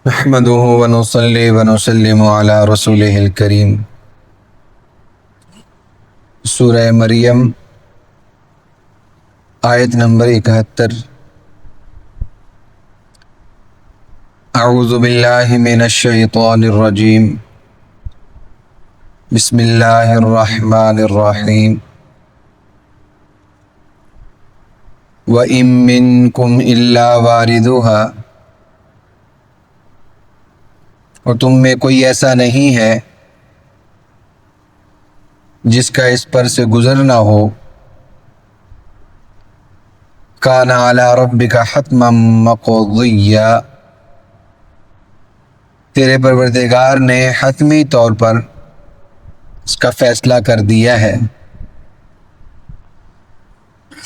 نحمده ونصلي ونسلم على رسوله الكريم۔ سورہ مریم آیت نمبر 71۔ اعوذ باللہ من الشیطان الرجیم، بسم اللہ الرحمن الرحیم۔ وَإِن مِّنكُمْ إِلَّا وَارِدُهَا، اور تم میں کوئی ایسا نہیں ہے جس کا اس پر سے گزرنا ہو۔ کان علی ربک حتما مقضیا، تیرے پروردگار نے حتمی طور پر اس کا فیصلہ کر دیا ہے۔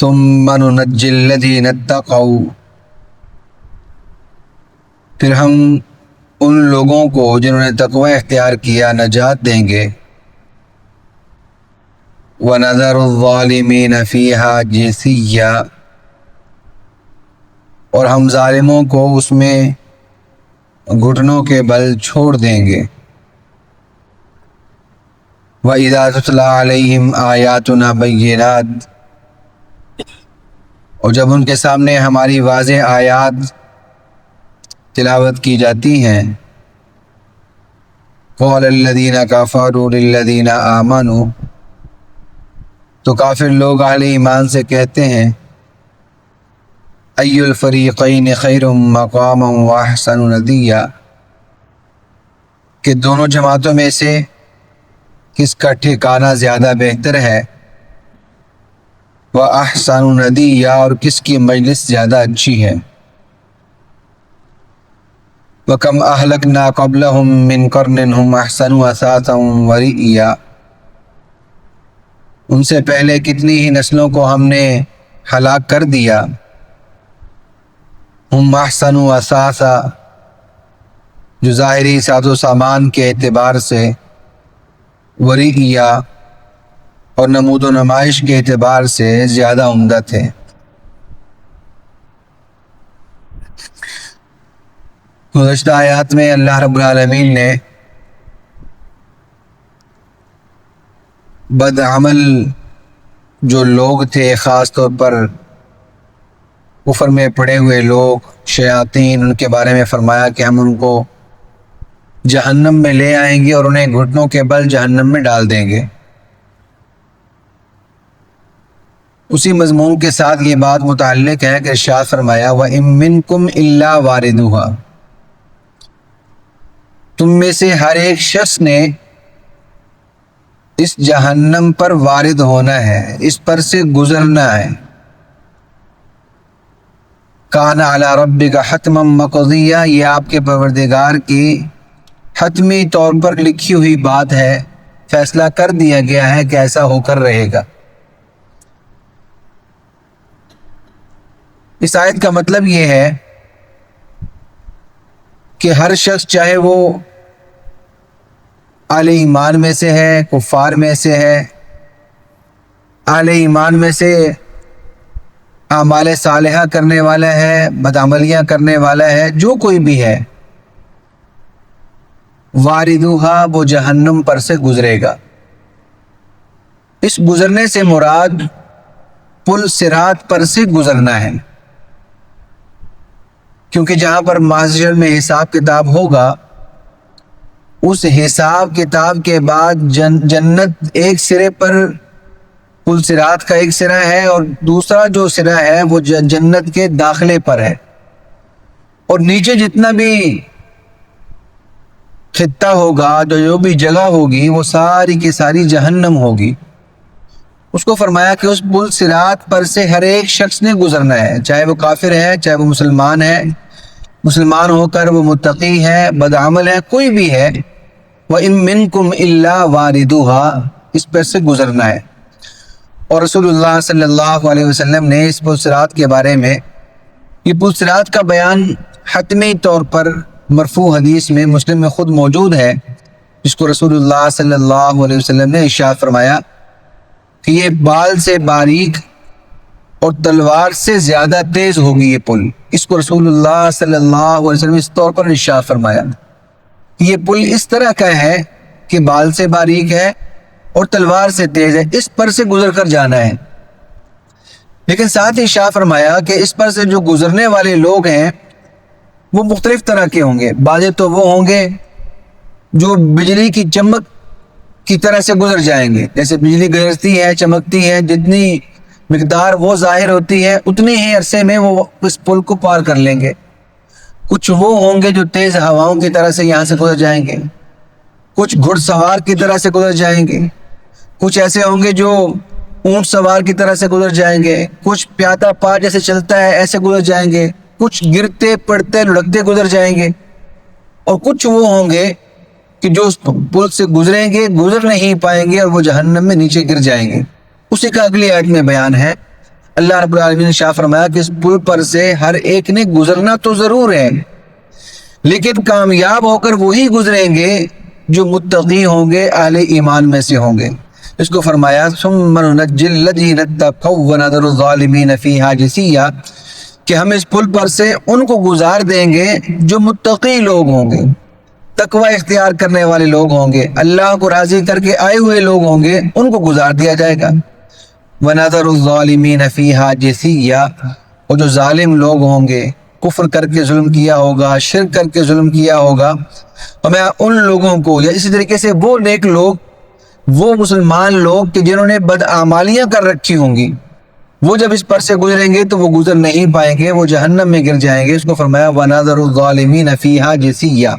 ثم ننجی الذین اتقوا، پھر ہم ان لوگوں کو جنہوں نے تقوی اختیار کیا نجات دیں گے۔ وَنَذَرُ الظَّالِمِينَ فِيهَا جِثِيًّا، اور ہم ظالموں کو اس میں گھٹنوں کے بل چھوڑ دیں گے۔ وَإِذَا تُتْلَىٰ عَلَيْهِمْ آيَاتُنَا بَيِّنَاتٍ، اور جب ان کے سامنے ہماری واضح آیات تلاوت کی جاتی ہیں، قَالَ الَّذِينَ كَفَرُوا لِلَّذِينَ آمَنُوا، تو کافر لوگ اہل ایمان سے کہتے ہیں، أَيُّ الْفَرِيقَيْنِ خَيْرٌ مَّقَامًا وَأَحْسَنُ نَدِيًّا، کہ دونوں جماعتوں میں سے کس کا ٹھکانہ زیادہ بہتر ہے، وَأَحْسَنُ نَدِيًّا، اور کس کی مجلس زیادہ اچھی ہے۔ وَكَمْ أَهْلَكْنَا قَبْلَهُم مِّن قَرْنٍ هُمْ أَحْسَنُ أَثَاثًا وَرِئْيًا، ان سے پہلے کتنی ہی نسلوں کو ہم نے ہلاک کر دیا۔ ہم احسن اثاثا، جو ظاہری ساز و سامان کے اعتبار سے، ورئیا، اور نمود و نمائش کے اعتبار سے زیادہ عمدہ تھے۔ گزشتہ آیات میں اللہ رب العالمین نے بد عمل جو لوگ تھے، خاص طور پر کفر میں پڑے ہوئے لوگ، شیاطین، ان کے بارے میں فرمایا کہ ہم ان کو جہنم میں لے آئیں گے اور انہیں گھٹنوں کے بل جہنم میں ڈال دیں گے۔ اسی مضمون کے ساتھ یہ بات متعلق ہے کہ ارشاد فرمایا وَإِن مِّنكُمْ إِلَّا وَارِدُهَا، تم میں سے ہر ایک شخص نے اس جہنم پر وارد ہونا ہے، اس پر سے گزرنا ہے۔ کان علی ربک حتما مقضیا، یہ آپ کے پروردگار کی حتمی طور پر لکھی ہوئی بات ہے، فیصلہ کر دیا گیا ہے کہ ایسا ہو کر رہے گا۔ اس آیت کا مطلب یہ ہے کہ ہر شخص، چاہے وہ اہل ایمان میں سے ہے، کفار میں سے ہے، اہل ایمان میں سے اعمال صالحہ کرنے والا ہے، بدعملیاں کرنے والا ہے، جو کوئی بھی ہے، واردوہا، وہ جہنم پر سے گزرے گا۔ اس گزرنے سے مراد پل صراط پر سے گزرنا ہے، کیونکہ جہاں پر محشر میں حساب کتاب ہوگا، اس حساب کتاب کے بعد جنت ایک سرے پر، پل صراط کا ایک سرا ہے، اور دوسرا جو سرا ہے وہ جنت کے داخلے پر ہے، اور نیچے جتنا بھی خطہ ہوگا، جو بھی جگہ ہوگی، وہ ساری کی ساری جہنم ہوگی۔ اس کو فرمایا کہ اس پل صراط پر سے ہر ایک شخص نے گزرنا ہے، چاہے وہ کافر ہے، چاہے وہ مسلمان ہے، مسلمان ہو کر وہ متقی ہے، بدعمل ہے، کوئی بھی ہے، وَإِن مِّنكُمْ إِلَّا وَارِدُهَا، اس پر سے گزرنا ہے۔ اور رسول اللہ صلی اللہ علیہ وسلم نے اس پل صراط کے بارے میں، یہ پل صراط کا بیان حتمی طور پر مرفوع حدیث میں مسلم میں خود موجود ہے، جس کو رسول اللہ صلی اللہ علیہ وسلم نے ارشاد فرمایا کہ یہ بال سے باریک اور تلوار سے زیادہ تیز ہوگی یہ پل۔ اس کو رسول اللہ صلی اللہ علیہ وسلم اس طور پر ارشاد فرمایا کہ یہ پل اس طرح کا ہے کہ بال سے باریک ہے اور تلوار سے تیز ہے، اس پر سے گزر کر جانا ہے۔ لیکن ساتھ ہی ارشاد فرمایا کہ اس پر سے جو گزرنے والے لوگ ہیں وہ مختلف طرح کے ہوں گے۔ بعض تو وہ ہوں گے جو بجلی کی چمک کی طرح سے گزر جائیں گے، جیسے بجلی گرجتی ہے، چمکتی ہے، جتنی مقدار وہ ظاہر ہوتی ہے اتنی ہی عرصے میں وہ اس پل کو پار کر لیں گے۔ کچھ وہ ہوں گے جو تیز ہواؤں کی طرح سے یہاں سے گزر جائیں گے، کچھ گھڑ سوار کی طرح سے گزر جائیں گے، کچھ ایسے ہوں گے جو اونٹ سوار کی طرح سے گزر جائیں گے، کچھ پیادہ پا جیسے چلتا ہے ایسے گزر جائیں گے، کچھ گرتے پڑتے لڑکتے گزر جائیں گے، اور کچھ وہ ہوں گے کہ جو اس پل سے گزریں گے گزر نہیں پائیں گے اور وہ جہنم میں نیچے گر جائیں گے۔ اسی کا اگلی آیت میں بیان ہے۔ اللہ رب العالمین نے ارشاد فرمایا کہ اس پل پر سے ہر ایک نے گزرنا تو ضرور ہے، لیکن کامیاب ہو کر وہی گزریں گے جو متقی ہوں گے، اہل ایمان میں سے ہوں گے۔ اس کو فرمایا ثم ننجی الذین اتقوا ونذر الظالمین فیہا جثیا، کہ ہم اس پل پر سے ان کو گزار دیں گے جو متقی لوگ ہوں گے، تقوی اختیار کرنے والے لوگ ہوں گے، اللہ کو راضی کر کے آئے ہوئے لوگ ہوں گے، ان کو گزار دیا جائے گا۔ وَنَذَرُ الظَّالِمِينَ فِيهَا جِثِيًّا، اور جو ظالم لوگ ہوں گے، کفر کر کے ظلم کیا ہوگا، شرک کر کے ظلم کیا ہوگا، اور میں ان لوگوں کو، یا اسی طریقے سے وہ نیک لوگ، وہ مسلمان لوگ کہ جنہوں نے بدعمالیاں کر رکھی ہوں گی، وہ جب اس پر سے گزریں گے تو وہ گزر نہیں پائیں گے، وہ جہنم میں گر جائیں گے۔ اس کو فرمایا وَنَذَرُ الظَّالِمِينَ فِيهَا جِثِيًّا۔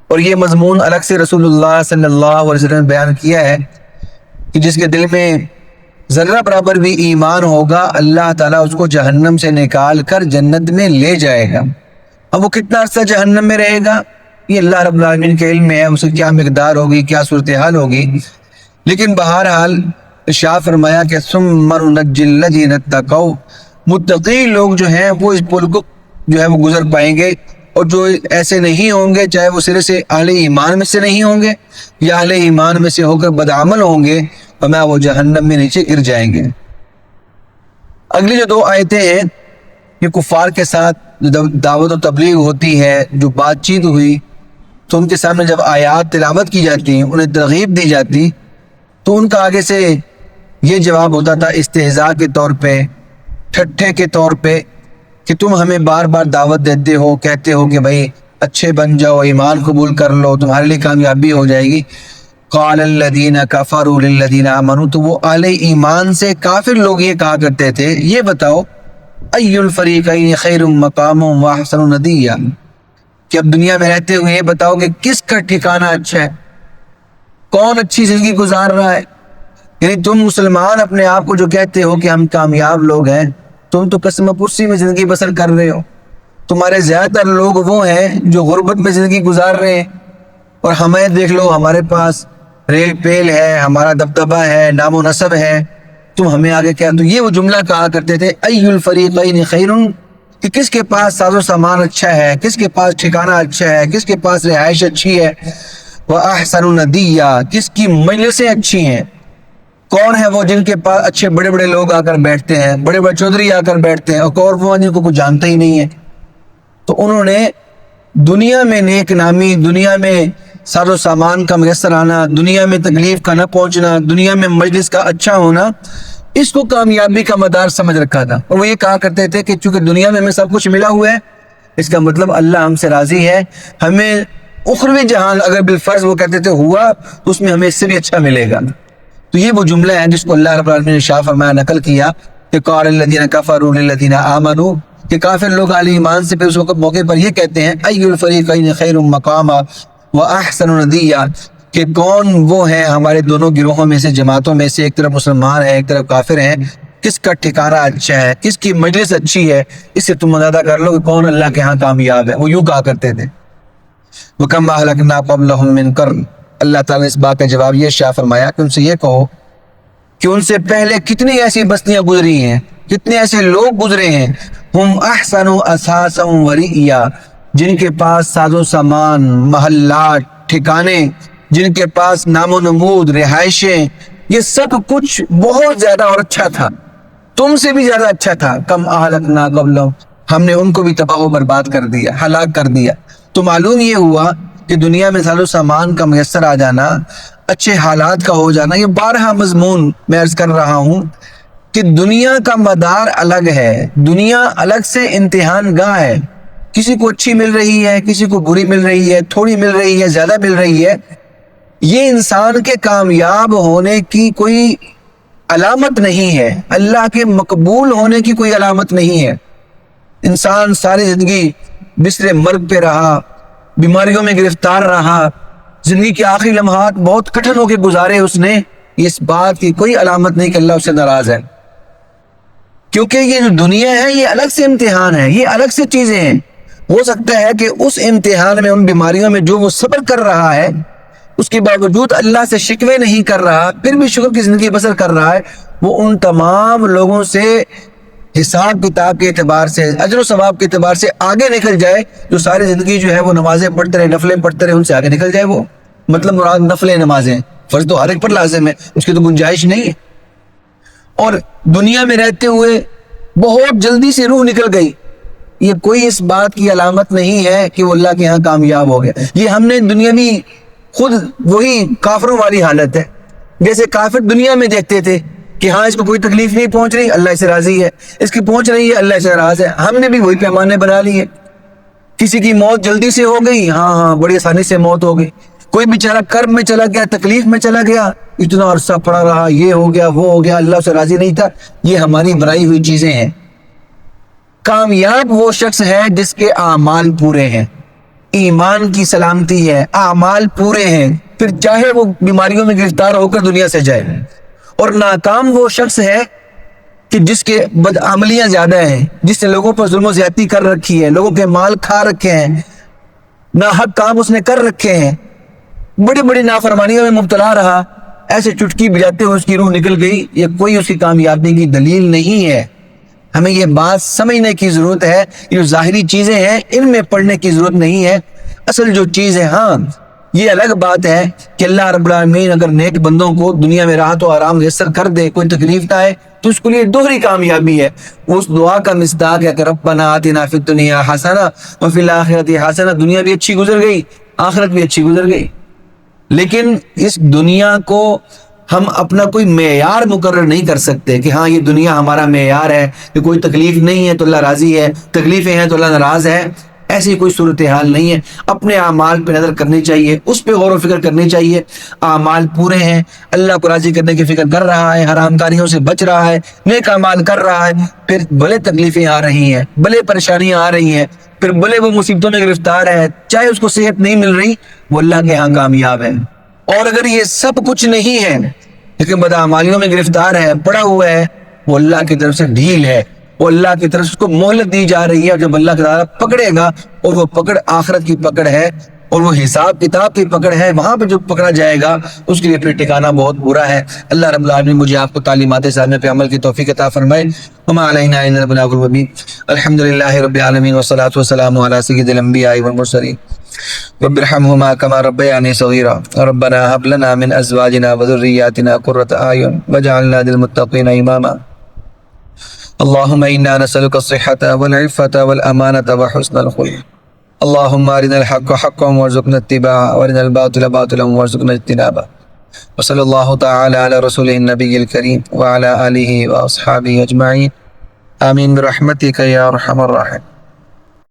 اور یہ مضمون الگ سے رسول اللہ صلی اللہ علیہ وسلم نے بیان کیا ہے کہ جس کے دل میں ذرہ برابر بھی ایمان ہوگا، اللہ تعالیٰ اس کو جہنم سے نکال کر جنت میں لے جائے گا۔ اب وہ کتنا عرصہ جہنم میں رہے گا یہ اللہ رب العالمین کے علم میں ہے، اسے کیا مقدار ہوگی، کیا صورتحال ہوگی، لیکن بہرحال ارشاد فرمایا کہ ثم ننجی الذین اتقوا، متقی لوگ جو ہیں وہ اس پل کو جو ہے وہ گزر پائیں گے، اور جو ایسے نہیں ہوں گے، چاہے وہ سرے سے اہل ایمان میں سے نہیں ہوں گے یا اہل ایمان میں سے ہو کر بدعمل ہوں گے، فرمایا وہ جہنم میں نیچے گر جائیں گے۔ اگلی جو دو آیتیں ہیں یہ کفار کے ساتھ جو دعوت و تبلیغ ہوتی ہے، جو بات چیت ہوئی، تو ان کے سامنے جب آیات تلاوت کی جاتی ہیں، انہیں ترغیب دی جاتی، تو ان کا آگے سے یہ جواب ہوتا تھا استہزاء کے طور پہ، ٹھٹھے کے طور پہ، کہ تم ہمیں بار بار دعوت دیتے ہو، کہتے ہو کہ بھائی اچھے بن جاؤ، ایمان قبول کر لو، تمہارے لیے کامیابی ہو جائے گی۔ قال الذین کفروا للذین آمنوا، تو وہ اہل ایمان سے کافر لوگ یہ کہا کرتے تھے، یہ بتاؤ ای الفریقین خیر مقاما واحسن ندیا، کہ اب دنیا میں رہتے ہوئے یہ بتاؤ کہ کس کا ٹھکانہ اچھا ہے، کون اچھی زندگی گزار رہا ہے۔ یعنی تم مسلمان اپنے آپ کو جو کہتے ہو کہ ہم کامیاب لوگ ہیں، تم تو قسم پرسی میں زندگی بسر کر رہے ہو، تمہارے زیادہ تر لوگ وہ ہیں جو غربت میں زندگی گزار رہے ہیں، اور ہمیں دیکھ لو، ہمارے پاس ریل پیل ہے، ہمارا دبدبہ ہے، نام و نسب ہے، تم ہمیں آگے کیا۔ تو یہ وہ جملہ کہا کرتے تھے ای الفریقین خیر، کہ کس کے پاس ساز و سامان اچھا ہے، کس کے پاس ٹھکانہ اچھا ہے، کس کے پاس رہائش اچھی ہے، وَأَحْسَنُ نَدِيًّا، کس کی مجلسیں اچھی ہیں، کون ہے وہ جن کے پاس اچھے بڑے بڑے لوگ آ کر بیٹھتے ہیں، بڑے بڑے چودھری آ کر بیٹھتے ہیں، اور وہ جن کو کچھ جانتا ہی نہیں ہے۔ تو انہوں نے دنیا میں نیک نامی، دنیا میں ساز و سامان کا میسر آنا، دنیا میں تکلیف کا نہ پہنچنا، دنیا میں مجلس کا اچھا ہونا، اس کو کامیابی کا مدار سمجھ رکھا تھا، اور وہ یہ کہا کرتے تھے کہ چونکہ دنیا میں ہمیں سب کچھ ملا ہوا ہے، اس کا مطلب اللہ ہم سے راضی ہے، ہمیں اخروی جہان اگر بالفرض وہ کہتے تھے ہوا تو اس میں ہمیں اس سے بھی اچھا ملے گا۔ تو یہ وہ جملہ ہے جس کو اللہ رب العالمین نے ارشاد فرمایا، نقل کیا کہ قال الذین کفروا للذین آمنوا، کہ کافر لوگ اہل ایمان سے پھر اس وقت موقع پر یہ کہتے ہیں ای الفریقین خیر مقاما واحسن ندیا، کہ کون وہ ہیں ہمارے دونوں گروہوں میں سے، جماعتوں میں سے، ایک طرف مسلمان ہیں ایک طرف کافر ہیں، کس کا ٹھکانہ اچھا ہے، کس کی مجلس اچھی ہے، اس سے تم اندازہ کر لو کہ کون اللہ کے ہاں کامیاب ہے۔ وہ یوں کہا کرتے تھے وَكَمْ أَهْلَكْنَا قَبْلَهُم مِّن قَرْنٍ، اللہ تعالیٰ نے اس بات کا جواب یہ شاہ فرمایا کہ ان سے یہ کہو کہ ان سے پہلے کتنی ایسی بستیاں گزری ہیں، کتنے ایسے لوگ گزرے ہیں، ہم احسن اساسا ورئیا، جن کے پاس ساز و سامان، محلات، ٹھکانے، جن کے پاس نام و نمود، رہائشیں، یہ سب کچھ بہت زیادہ اور اچھا تھا، تم سے بھی زیادہ اچھا تھا. کم اہلکنا قبلہم، ہم نے ان کو بھی تباہ و برباد کر دیا، ہلاک کر دیا. تو معلوم یہ ہوا کہ دنیا میں ساز و سامان کا میسر آ جانا، اچھے حالات کا ہو جانا، یہ بارہا مضمون میں عرض کر رہا ہوں کہ دنیا کا مدار الگ ہے، دنیا الگ سے امتحان گاہ ہے. کسی کو اچھی مل رہی ہے، کسی کو بری مل رہی ہے، تھوڑی مل رہی ہے، زیادہ مل رہی ہے. یہ انسان کے کامیاب ہونے کی کوئی علامت نہیں ہے، اللہ کے مقبول ہونے کی کوئی علامت نہیں ہے. انسان ساری زندگی بستر مرگ پہ رہا، بیماریوں میں گرفتار رہا، زندگی کے آخری لمحات بہت کٹھن ہو کے گزارے اس نے، اس بات کی کوئی علامت نہیں کہ اللہ اس سے ناراض ہے. کیونکہ یہ جو دنیا ہے یہ الگ سے امتحان ہے، یہ الگ سے چیزیں ہیں. ہو سکتا ہے کہ اس امتحان میں، ان بیماریوں میں جو وہ صبر کر رہا ہے، اس کے باوجود اللہ سے شکوے نہیں کر رہا، پھر بھی شکر کی زندگی بسر کر رہا ہے، وہ ان تمام لوگوں سے حساب کتاب کے اعتبار سے، اجر و ثواب کے اعتبار سے آگے نکل جائے، جو ساری زندگی جو ہے وہ نمازیں پڑھتے رہے، نفلیں پڑھتے رہے، ان سے آگے نکل جائے. وہ مطلب مراد نفلیں نمازیں، فرض تو ہر ایک پر لازم ہے، اس کی تو گنجائش نہیں ہے. اور دنیا میں رہتے ہوئے بہت جلدی سے روح نکل گئی، یہ کوئی اس بات کی علامت نہیں ہے کہ وہ اللہ کے ہاں کامیاب ہو گیا. یہ ہم نے دنیا میں خود وہی کافروں والی حالت ہے. جیسے کافر دنیا میں دیکھتے تھے کہ ہاں اس کو کوئی تکلیف نہیں پہنچ رہی، اللہ سے راضی ہے، اس کی پہنچ رہی ہے، اللہ سے ناراض ہے. ہم نے بھی وہی پیمانے بنا لیے. کسی کی موت جلدی سے ہو گئی، ہاں بڑی آسانی سے موت ہو گئی. کوئی بیچارہ کرب میں چلا گیا، تکلیف میں چلا گیا، اتنا عرصہ پڑا رہا، یہ ہو گیا، وہ ہو گیا، اللہ سے راضی نہیں تھا. یہ ہماری بنائی ہوئی چیزیں ہیں. کامیاب وہ شخص ہے جس کے اعمال پورے ہیں، ایمان کی سلامتی ہے، اعمال پورے ہیں، پھر چاہے وہ بیماریوں میں گرفتار ہو کر دنیا سے جائے. اور ناکام وہ شخص ہے کہ جس کے بدعملیاں زیادہ ہیں، جس نے لوگوں پر ظلم و زیادتی کر رکھی ہے، لوگوں کے مال کھا رکھے ہیں، ناحق کام اس نے کر رکھے ہیں، بڑی بڑی نافرمانیوں میں مبتلا رہا، ایسے چٹکی بجاتے ہوئے اس کی روح نکل گئی. یہ کوئی اس کی کامیابی کی دلیل نہیں ہے. ہمیں یہ بات سمجھنے کی ضرورت ہے. یہ جو ظاہری چیزیں ہیں ان میں پڑھنے کی ضرورت نہیں ہے. اصل جو چیز ہے، ہاں یہ الگ بات ہے کہ اللہ رب العالمین اگر نیک بندوں کو دنیا میں راحت و آرام میسر کر دے، کوئی تکلیف نہ آئے، تو اس کے لیے دوہری کامیابی ہے. اس دعا کا مصداق ہے کہ ربنا آتنا فی الدنیا حسنہ وفی الآخرۃ حسنہ. دنیا بھی اچھی گزر گئی، آخرت بھی اچھی گزر گئی. لیکن اس دنیا کو ہم اپنا کوئی معیار مقرر نہیں کر سکتے کہ ہاں یہ دنیا ہمارا معیار ہے، کہ کوئی تکلیف نہیں ہے تو اللہ راضی ہے، تکلیفیں ہیں تو اللہ ناراض ہے. ایسی کوئی صورتحال نہیں ہے. اپنے اعمال پہ نظر کرنی چاہیے، اس پہ غور و فکر کرنی چاہیے. اعمال پورے ہیں، اللہ کو راضی کرنے کی فکر کر رہا ہے، حرام کاریوں سے بچ رہا ہے، نیک اعمال کر رہا ہے، پھر بھلے تکلیفیں آ رہی ہیں، بھلے پریشانیاں آ رہی ہیں، پھر بھلے وہ مصیبتوں میں گرفتار ہے، چاہے اس کو صحت نہیں مل رہی، وہ اللہ کے ہاں کامیاب ہے. اور اگر یہ سب کچھ نہیں ہے لیکن بدعمالیوں میں گرفتار ہے، پڑا ہوا ہے، وہ اللہ کی طرف سے ڈھیل ہے، وہ اللہ کی طرف سے اس کو مہلت دی جا رہی ہے. اور جب اللہ تعالیٰ پکڑے گا، اور وہ پکڑ آخرت کی پکڑ ہے، اور وہ حساب کتاب کی پکڑ ہے، وہاں پہ جو پکڑا جائے گا اس کے لیے پھر ٹھکانہ بہت برا ہے. اللہ رب العالمین مجھے آپ کو تعلیمات سامنے پہ عمل کی توفیق عطا فرمائے. وما علینا الا البلاغ المبین. الحمدللہ رب العالمین والصلاة والسلام علی سید الانبیاء والمرسلین. رب ارحمهما كما ربياني صغيرا. ربنا هب لنا من ازواجنا وذرياتنا قرة اعين واجعلنا للمتقين اماما. اللهم انا نسألك الصحة والعفة والامانة وحسن الخلق. اللهم ارنا الحق حقا وارزقنا اتباعه وارنا الباطل باطلا وارزقنا اجتنابه. وصلى الله تعالى على رسوله النبي الكريم وعلى آله واصحابه اجمعين. آمين برحمتك يا ارحم الراحمين.